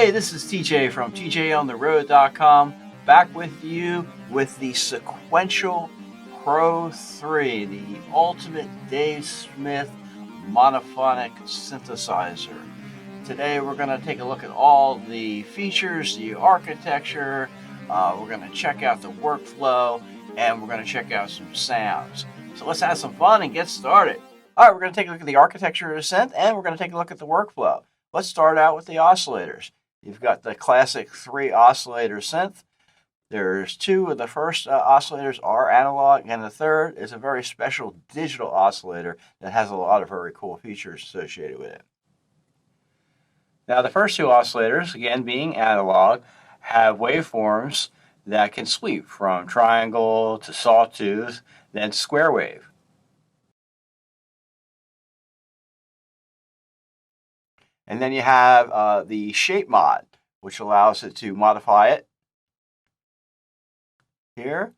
Hey, this is TJ from tjontheroad.com, back with you with the Sequential Pro 3, the ultimate Dave Smith monophonic synthesizer. Today we're going to take a look at all the features, the architecture, we're going to check out the workflow, and we're going to check out some sounds. So let's have some fun and get started. All right, we're going to take a look at the architecture of the synth, and we're going to take a look at the workflow. Let's start out with the oscillators. You've got the classic 3 oscillator synth. There's 2 of the first oscillators are analog, and the third is a very special digital oscillator that has a lot of very cool features associated with it. Now, the first 2 oscillators, again being analog, have waveforms that can sweep from triangle to sawtooth, then square wave. And then you have the shape mod, which allows it to modify it here,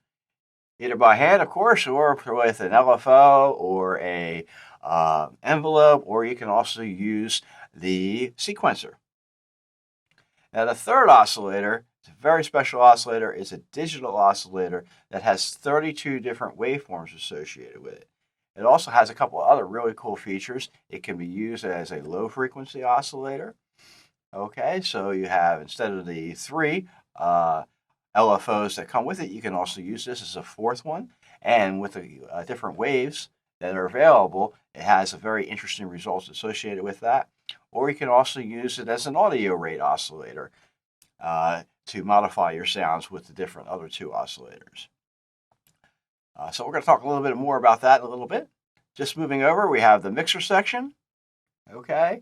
either by hand, of course, or with an LFO or a envelope, or you can also use the sequencer. Now, the third oscillator is a very special oscillator. It's a digital oscillator that has 32 different waveforms associated with it. It also has a couple of other really cool features. It can be used as a low frequency oscillator. Okay, so you have, instead of the 3 LFOs that come with it, you can also use this as a 4th one. And with the different waves that are available, it has a very interesting results associated with that. Or you can also use it as an audio rate oscillator to modify your sounds with the different other 2 oscillators. So we're going to talk a little bit more about that in a little bit. Just moving over, we have the mixer section. Okay,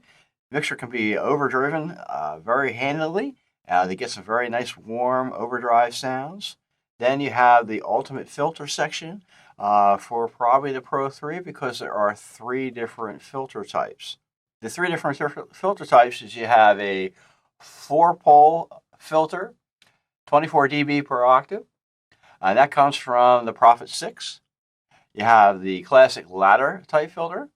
mixer can be overdriven very handily. They get some very nice warm overdrive sounds. Then you have the ultimate filter section for probably the Pro 3, because there are 3 different filter types. The 3 different filter types is you have a 4-pole filter, 24 dB per octave. That comes from the Prophet 6. You have the classic ladder type filter,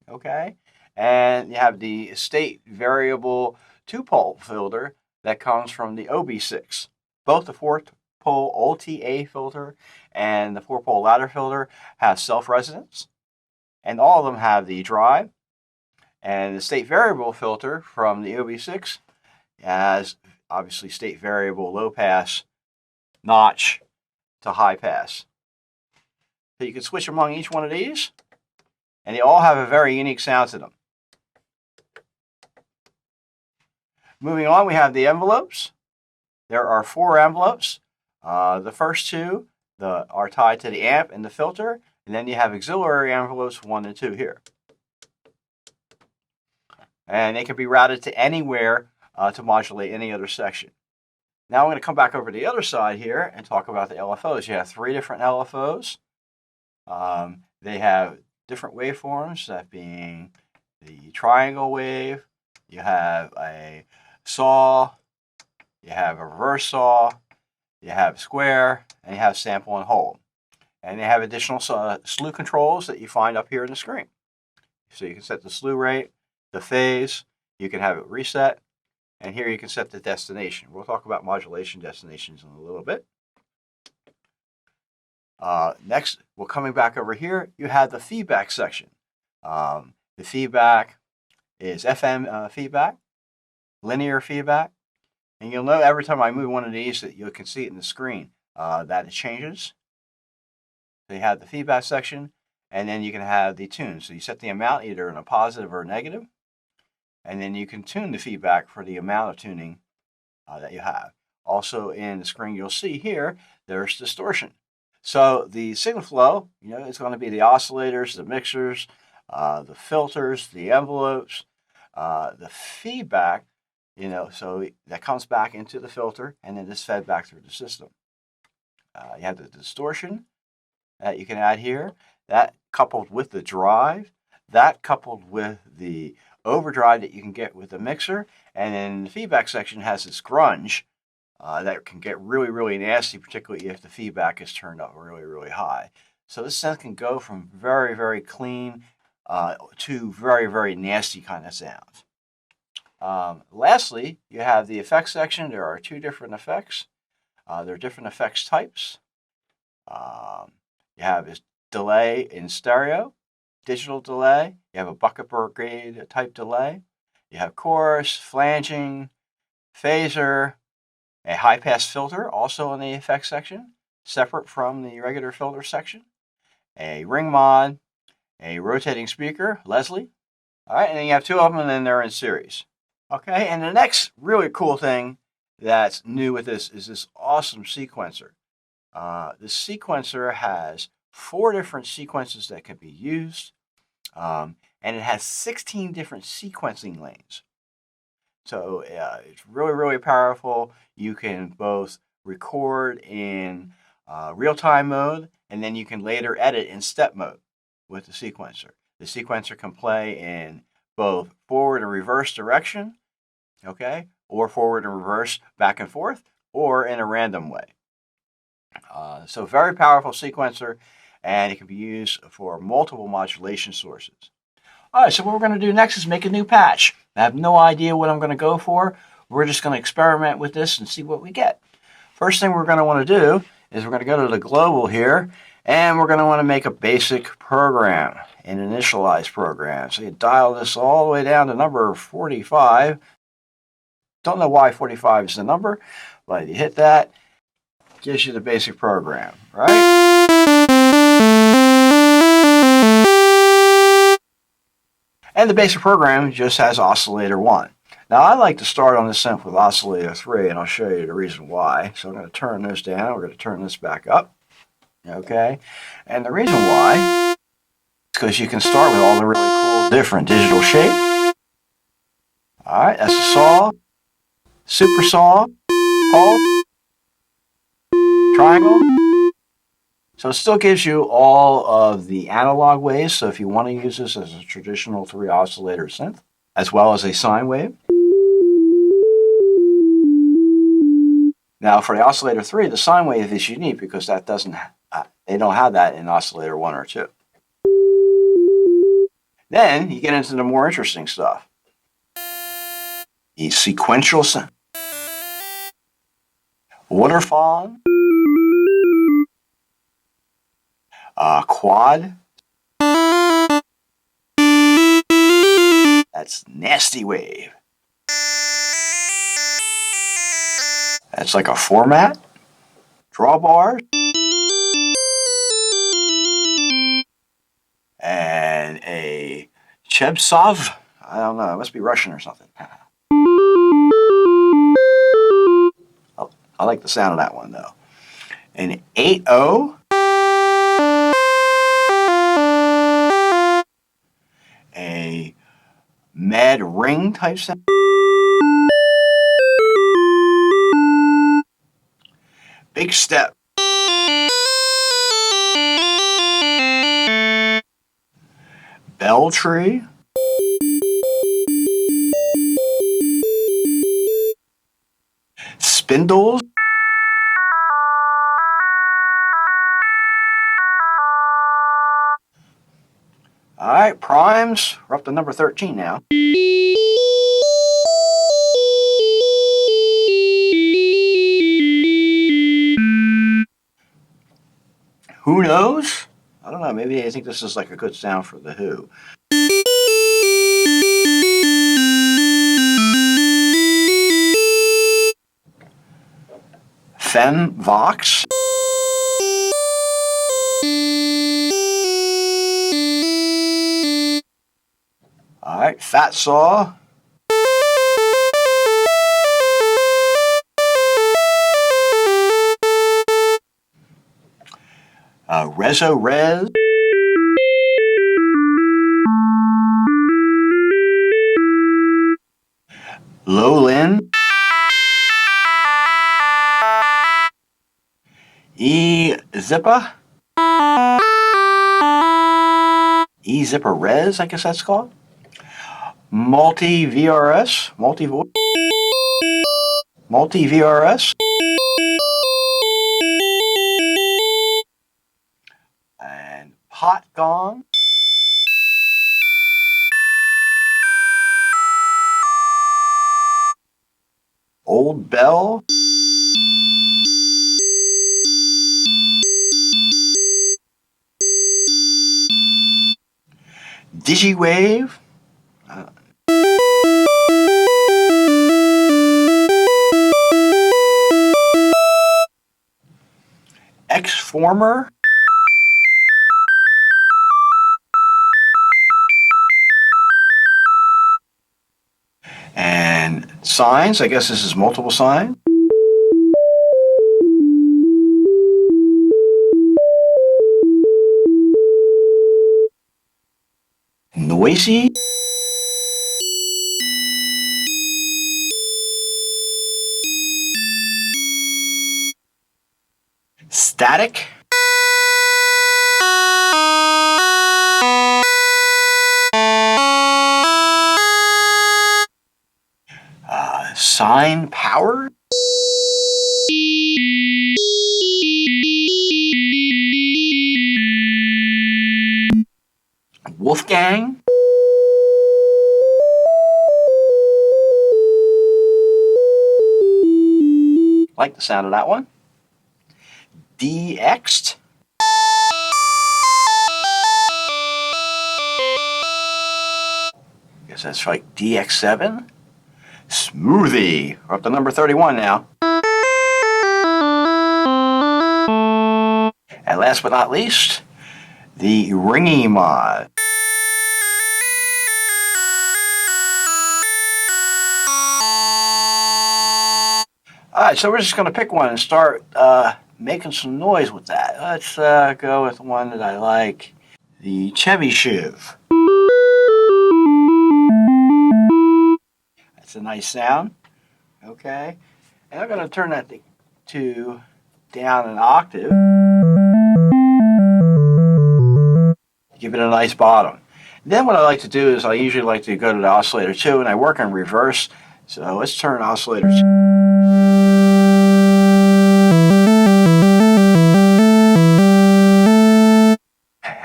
okay? And you have the state variable 2-pole filter that comes from the OB6. Both the 4-pole OTA filter and the 4-pole ladder filter have self-resonance, and all of them have the drive. And the state variable filter from the OB6 has obviously state variable low pass, notch to high pass. So you can switch among each one of these, and they all have a very unique sound to them. Moving on, we have the envelopes. There are 4 envelopes. The first 2 are tied to the amp and the filter, and then you have auxiliary envelopes 1 and 2 here. And they can be routed to anywhere to modulate any other section. Now I'm going to come back over to the other side here and talk about the LFOs. You have 3 different LFOs. They have different waveforms, that being the triangle wave, you have a saw, you have a reverse saw, you have square, and you have sample and hold. And they have additional slew controls that you find up here in the screen. So you can set the slew rate, the phase, you can have it reset, and here you can set the destination. We'll talk about modulation destinations in a little bit. Next, we're coming back over here. You have the feedback section. The feedback is FM feedback, linear feedback, and you'll know every time I move one of these that you can see it in the screen that it changes. So you have the feedback section, and then you can have the tune. So you set the amount either in a positive or a negative, and then you can tune the feedback for the amount of tuning that you have. Also in the screen you'll see here, there's distortion. So the signal flow, it's going to be the oscillators, the mixers, the filters, the envelopes, the feedback, so that comes back into the filter, and then it's fed back through the system. You have the distortion that you can add here, that coupled with the drive, that coupled with the overdrive that you can get with the mixer, and then the feedback section has this grunge that can get really, really nasty, particularly if the feedback is turned up really, really high. So this synth can go from very, very clean to very, very nasty kind of sounds. Lastly, you have the effects section. There are two different effects. There are different effects types. You have this delay in stereo, digital delay. You have a bucket brigade type delay. You have chorus, flanging, phaser, a high-pass filter, also in the effects section, separate from the regular filter section, a ring mod, a rotating speaker, Leslie. All right, and then you have two of them, and then they're in series. Okay, and the next really cool thing that's new with this is this awesome sequencer. The sequencer has 4 different sequences that can be used, and it has 16 different sequencing lanes. So it's really, really powerful. You can both record in real-time mode, and then you can later edit in step mode with the sequencer. The sequencer can play in both forward and reverse direction, okay, or forward and reverse, back and forth, or in a random way. So very powerful sequencer, and it can be used for multiple modulation sources. All right, so what we're going to do next is make a new patch. I have no idea what I'm going to go for. We're just going to experiment with this and see what we get. First thing we're going to want to do is we're going to go to the global here, and we're going to want to make a basic program, an initialized program. So you dial this all the way down to number 45. Don't know why 45 is the number, but you hit that, it gives you the basic program, right? And the basic program just has oscillator 1. Now I like to start on this synth with oscillator 3, and I'll show you the reason why. So I'm going to turn this down. We're going to turn this back up. Okay? And the reason why is because you can start with all the really cool different digital shapes. Alright, that's a saw, super saw, pulse, triangle. So it still gives you all of the analog waves. So if you want to use this as a traditional 3 oscillator synth, as well as a sine wave. Now for the oscillator 3, the sine wave is unique because that doesn't they don't have that in oscillator 1 or 2. Then you get into the more interesting stuff. The sequential synth. Waterfall. Quad. That's nasty wave. That's like a format. Drawbars. And a Chebsov. I don't know. It must be Russian or something. Oh, I like the sound of that one, though. An 8-0. A mad ring type sound. Big step. Bell tree. Spindles. All right, primes. We're up to number 13 now. Who knows? I don't know. Maybe I think this is like a good sound for the Who. Fem Vox. All right, Fat Saw. Rezo Rez. Lowlin. E-Zippa. E-Zippa Res, I guess that's called. Multi-VRS. Multi-VRS. And Pot Gong. Old bell. Digiwave. X-former. And sines, I guess this is multiple sign. Noisy. Static. Sine power. Wolfgang. Like the sound of that one. DX'd. Guess that's like DX7. Smoothie. We're up to number 31 now. And last but not least, the ringy mod. Alright, so we're just going to pick one and start making some noise with that. Let's go with one that I like. The Chevy Shiv. That's a nice sound. Okay. And I'm going to turn that to down an octave. Give it a nice bottom. Then what I like to do is I usually like to go to the oscillator 2 and I work in reverse. So let's turn oscillator 2.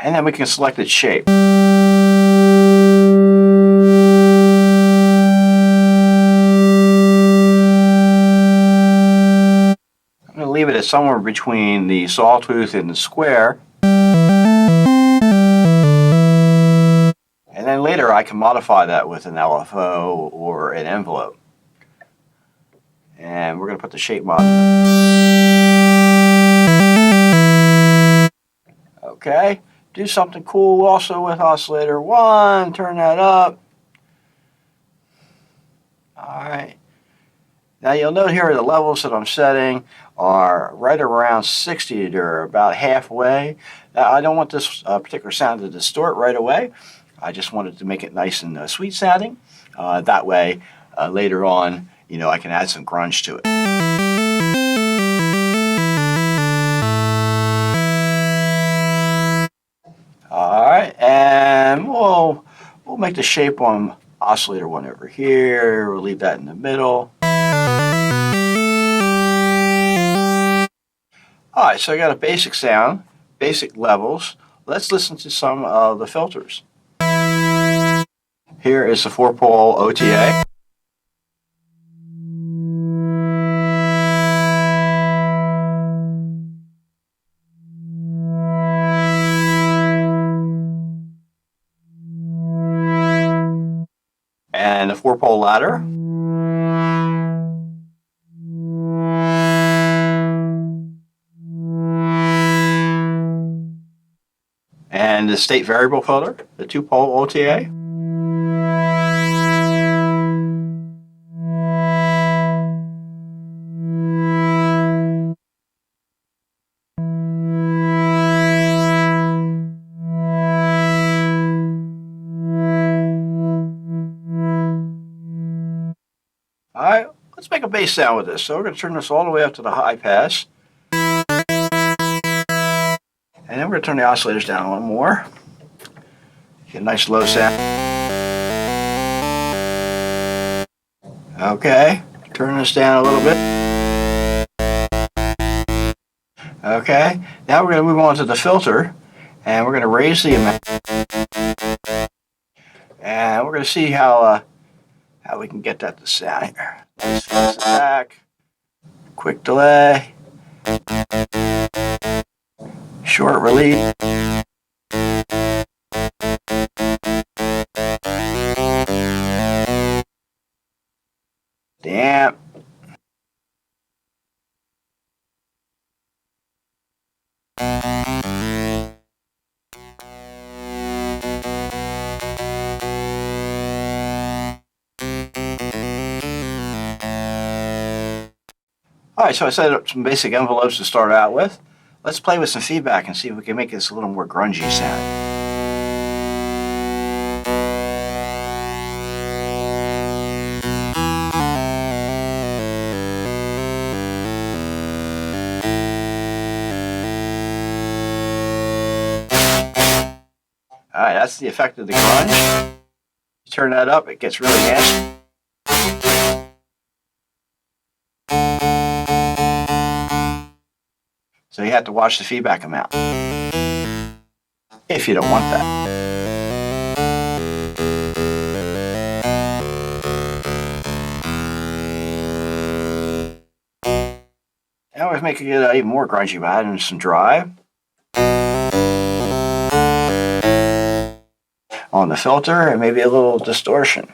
And then we can select its shape. I'm going to leave it at somewhere between the sawtooth and the square. And then later I can modify that with an LFO or an envelope. And we're going to put the shape mod in. Okay. Do something cool also with oscillator 1. Turn that up. Alright. Now you'll note here the levels that I'm setting are right around 60. They're about halfway. Now, I don't want this particular sound to distort right away. I just wanted to make it nice and sweet sounding. That way, later on, I can add some grunge to it. All right, and we'll make the shape on oscillator 1 over here. We'll leave that in the middle. All right, so I got a basic sound, basic levels. Let's listen to some of the filters. Here is the 4-pole OTA. And the 4-pole ladder. And the state variable filter, the 2-pole OTA. All right, let's make a bass sound with this. So we're going to turn this all the way up to the high pass. And then we're going to turn the oscillators down a little more. Get a nice low sound. Okay, turn this down a little bit. Okay, now we're going to move on to the filter. And we're going to raise the amount. And we're going to see how we can get that to sound here. Let's fix it back. quick delay, short release, damp, all right, so I set up some basic envelopes to start out with. Let's play with some feedback and see if we can make this a little more grungy sound. All right, that's the effect of the grunge. You turn that up, it gets really nasty. So you have to watch the feedback amount if you don't want that. Now we're making it even more grungy by adding some drive on the filter and maybe a little distortion.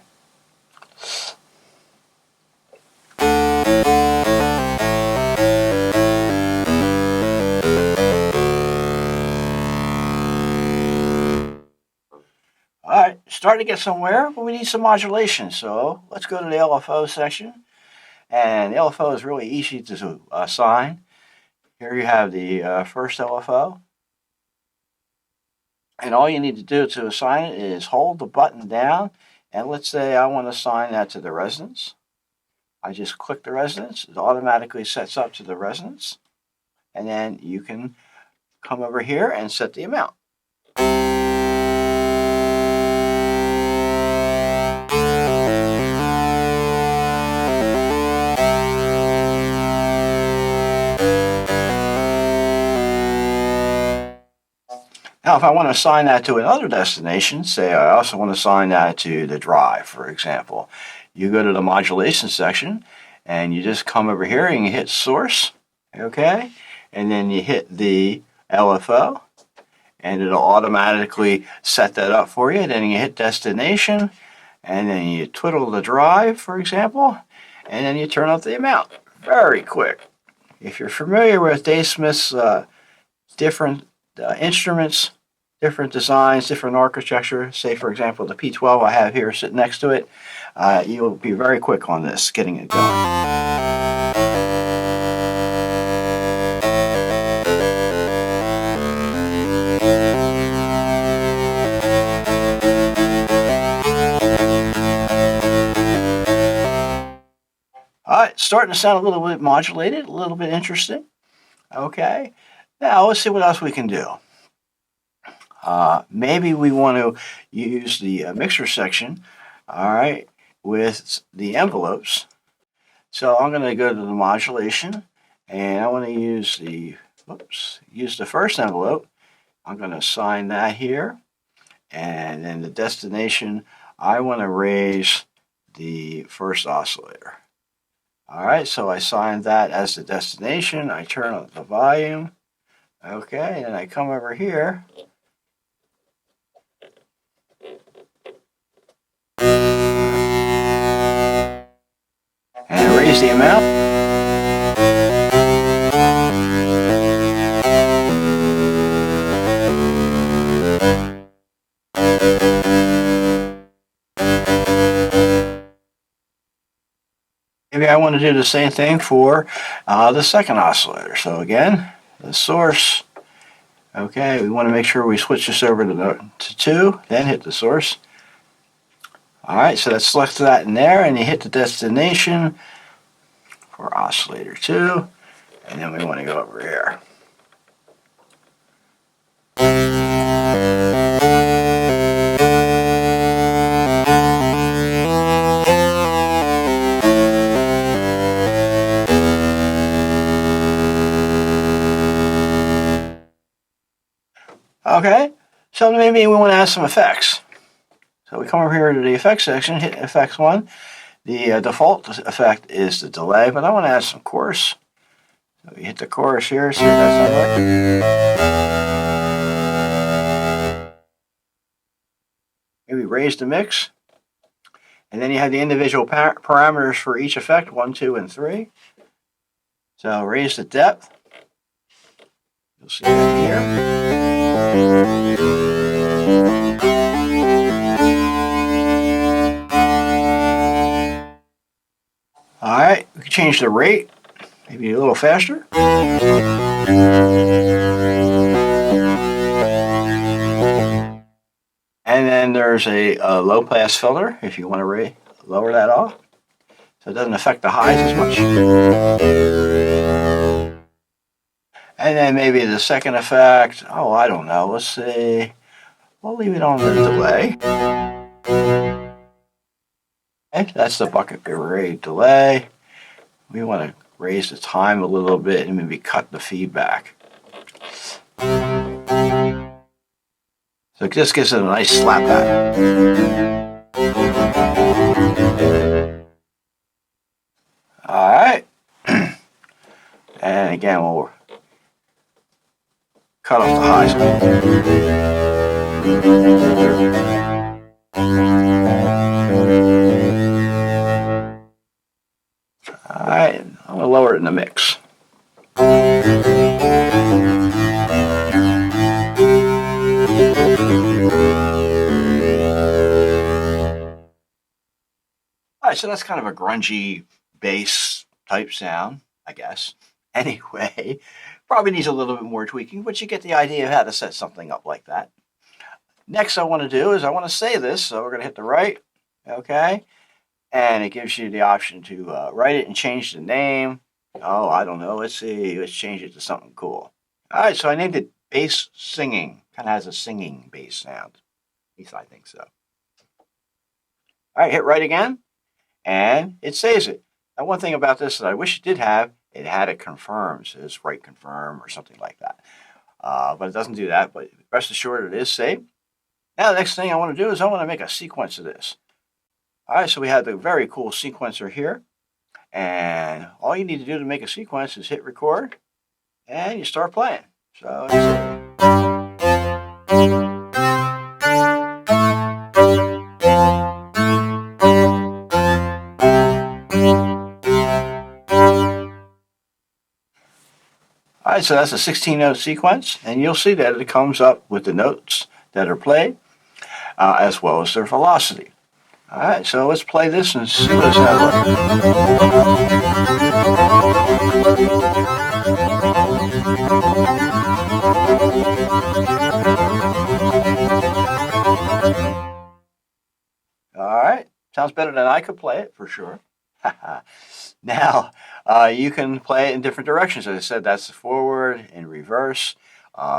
All right, starting to get somewhere, but we need some modulation. So let's go to the LFO section. And the LFO is really easy to assign. Here you have the first LFO. And all you need to do to assign it is hold the button down. And let's say I want to assign that to the resonance. I just click the resonance. It automatically sets up to the resonance. And then you can come over here and set the amount. Now, if I want to assign that to another destination, say I also want to assign that to the drive, for example, you go to the modulation section and you just come over here and you hit source, okay? And then you hit the LFO and it'll automatically set that up for you. Then you hit destination and then you twiddle the drive, for example, and then you turn up the amount. Very quick. If you're familiar with Dave Smith's different instruments, different designs, different architecture, say for example the P12 I have here sitting next to it, you'll be very quick on this, getting it going. All right, starting to sound a little bit modulated, a little bit interesting. Okay, now let's see what else we can do. Maybe we want to use the mixer section, all right, with the envelopes. So I'm going to go to the modulation, and I want to use the first envelope. I'm going to assign that here, and then the destination, I want to raise the first oscillator. All right, so I assign that as the destination. I turn up the volume. Okay, and I come over here. And raise the amount. Maybe I want to do the same thing for the second oscillator. So again, the source. Okay, we want to make sure we switch this over to 2, then hit the source. All right, so let's select that in there, and you hit the destination for oscillator 2, and then we want to go over here. Okay, so maybe we want to add some effects. So we come over here to the effects section, hit effects 1. The default effect is the delay, but I want to add some chorus. We hit the chorus here, see what that sounds like. Maybe raise the mix. And then you have the individual parameters for each effect, 1, 2, and 3. So raise the depth. You'll see that here. All right, we can change the rate, maybe a little faster. And then there's a low pass filter if you want to lower that off, so it doesn't affect the highs as much. And then maybe the second effect, oh, I don't know, let's see, we'll leave it on the delay. Okay, that's the bucket rate delay. We want to raise the time a little bit and maybe cut the feedback. So it just gives it a nice slap back. All right. And again, we'll cut off the highs. All right, I'm going to lower it in the mix. All right, so that's kind of a grungy bass type sound, I guess. Anyway, probably needs a little bit more tweaking, but you get the idea of how to set something up like that. Next I want to do is I want to save this, so we're going to hit the right, okay? And it gives you the option to write it and change the name. Oh, I don't know, let's see, let's change it to something cool. All right, so I named it Bass Singing. Kind of has a singing bass sound. At least I think so. All right, hit right again. And it saves it. Now, one thing about this that I wish it did have, it had a confirm, says write confirm or something like that. But it doesn't do that, but rest assured it is saved. Now, the next thing I want to do is I want to make a sequence of this. All right, so we have the very cool sequencer here. And all you need to do to make a sequence is hit record, and you start playing. So all right, so that's a 16-note sequence, and you'll see that it comes up with the notes that are played, as well as their velocity. All right, so let's play this and see what it sounds like. All right, sounds better than I could play it, for sure. Now, you can play it in different directions. As I said, that's forward, in reverse,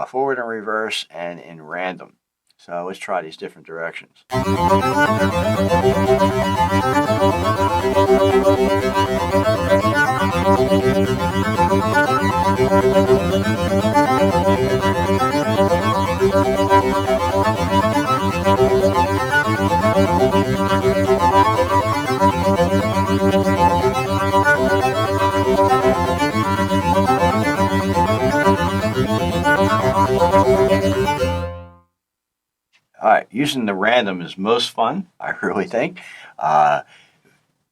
forward and reverse, and in random. So let's try these different directions. All right, using the random is most fun, I really think.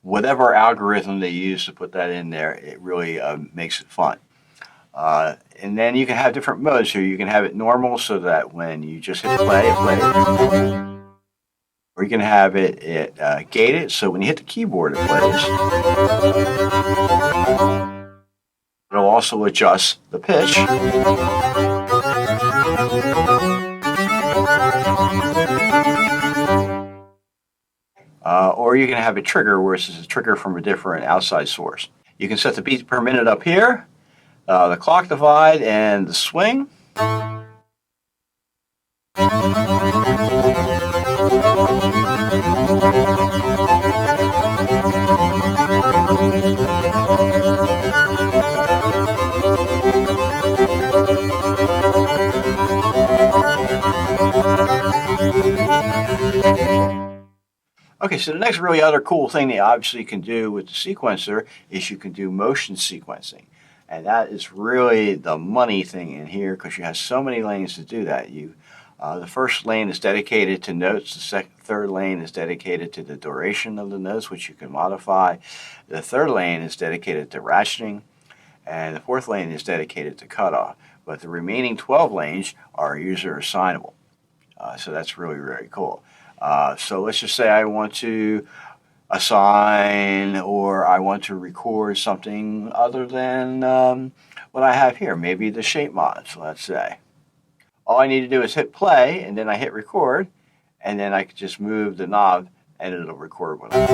Whatever algorithm they use to put that in there, it really makes it fun. And then you can have different modes here. You can have it normal so that when you just hit play, it plays. Or you can have it gated, so when you hit the keyboard, it plays. It'll also adjust the pitch. Or you can have a trigger where it's a trigger from a different outside source. You can set the beats per minute up here, the clock divide, and the swing. Okay, so the next really other cool thing that you obviously can do with the sequencer is you can do motion sequencing. And that is really the money thing in here because you have so many lanes to do that. The first lane is dedicated to notes. The third lane is dedicated to the duration of the notes, which you can modify. The third lane is dedicated to ratcheting. And the fourth lane is dedicated to cutoff. But the remaining 12 lanes are user assignable. So that's really, really cool. So let's just say I want to assign or I want to record something other than what I have here, maybe the shape mods, let's say. All I need to do is hit play, and then I hit record, and then I can just move the knob, and it'll record what I'm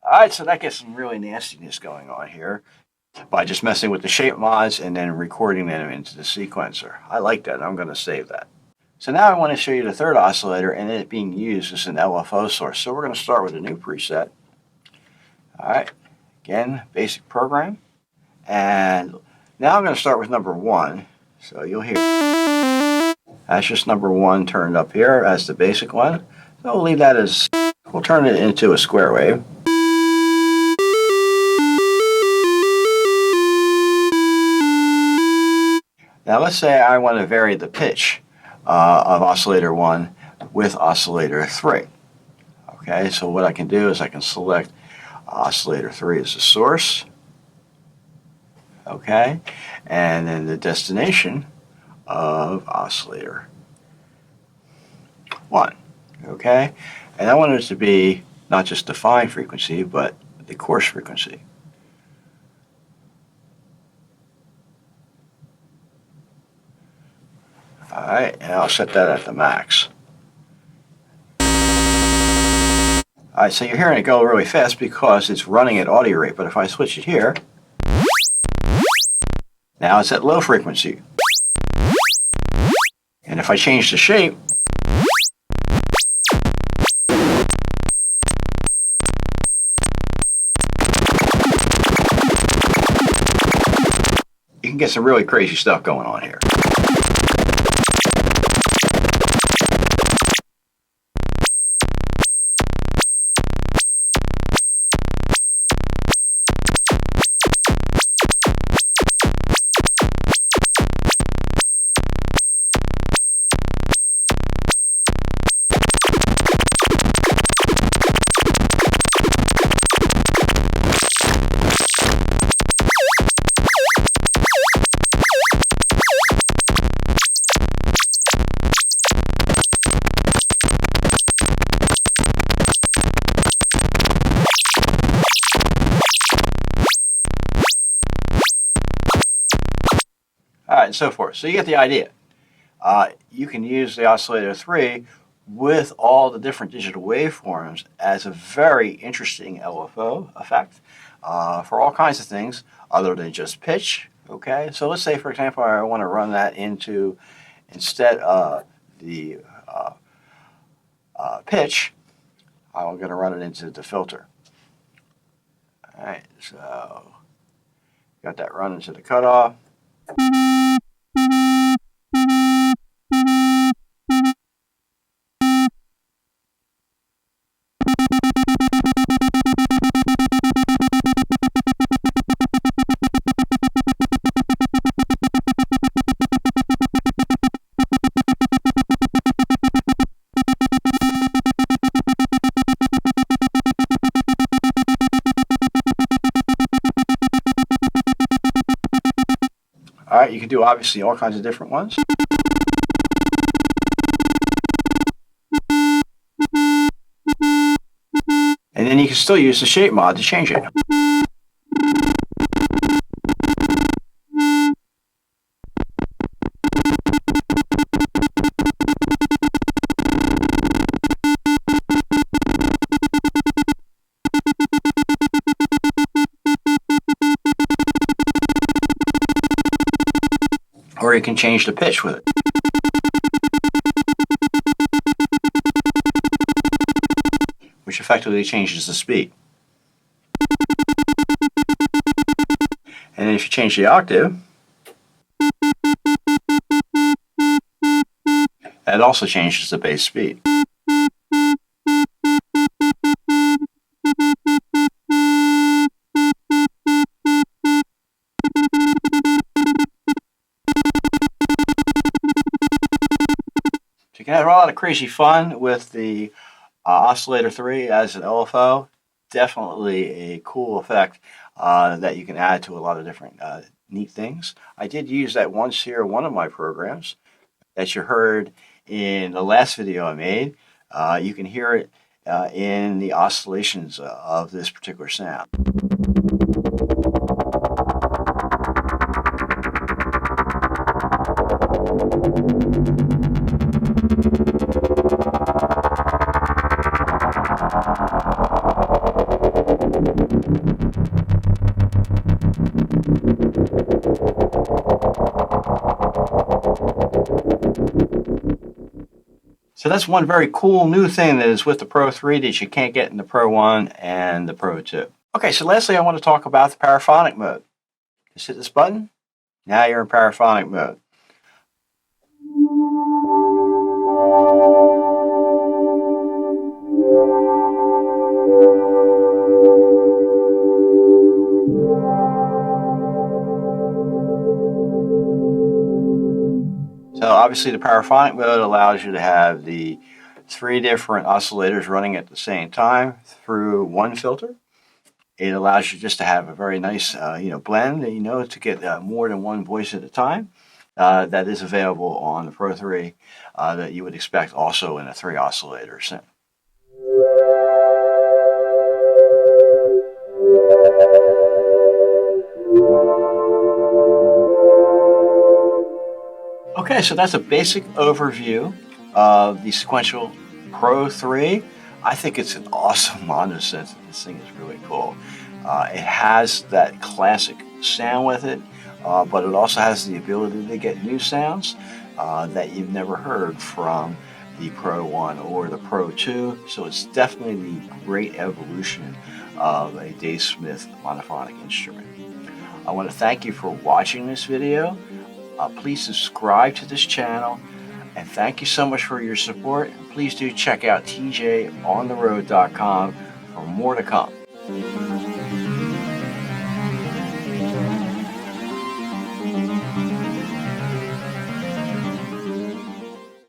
Alright, so that gets some really nastiness going on here by just messing with the shape mods and then recording them into the sequencer. I like that. I'm going to save that. So now I want to show you the third oscillator and it being used as an LFO source. So we're going to start with a new preset. Alright, again, basic program. And now I'm going to start with number 1. So you'll hear that's just number 1 turned up here as the basic one. So we'll leave that as, we'll turn it into a square wave. Now let's say I want to vary the pitch of oscillator 1 with oscillator 3. Okay, so what I can do is I can select oscillator 3 as the source. Okay, and then the destination of oscillator 1. Okay, and I want it to be not just the fine frequency, but the coarse frequency. Alright, and I'll set that at the max. Alright, so you're hearing it go really fast because it's running at audio rate, but if I switch it here, now it's at low frequency. And if I change the shape, you can get some really crazy stuff going on here. And so forth. So you get the idea. You can use the oscillator 3 with all the different digital waveforms as a very interesting LFO effect for all kinds of things other than just pitch. Okay, so let's say, for example, I want to run that into, instead of the pitch, I'm going to run it into the filter. All right, so got that run into the cutoff. All right, you can do obviously all kinds of different ones. And then you can still use the shape mod to change it. you can change the pitch with it. Which effectively changes the speed. And then if you change the octave, that also changes the bass speed. So you can have a lot of crazy fun with the Oscillator 3 as an LFO. Definitely a cool effect that you can add to a lot of different neat things. I did use that once here in one of my programs that you heard in the last video I made. You can hear it in the oscillations of this particular sound. So that's one very cool new thing that is with the Pro 3 that you can't get in the Pro 1 and the Pro 2. Okay, so lastly I want to talk about the paraphonic mode. Just hit this button, now you're in paraphonic mode. So obviously the paraphonic mode allows you to have the 3 different oscillators running at the same time through one filter. It allows you just to have a very nice blend, to get more than one voice at a time. That is available on the Pro 3 that you would expect also in a 3 oscillator synth. Okay, so that's a basic overview of the Sequential Pro 3. I think it's an awesome mono synth. This thing is really cool. It has that classic sound with it, but it also has the ability to get new sounds that you've never heard from the Pro 1 or the Pro 2. So it's definitely the great evolution of a Dave Smith monophonic instrument. I want to thank you for watching this video. Please subscribe to this channel, and thank you so much for your support. And please do check out tjontheroad.com for more to come.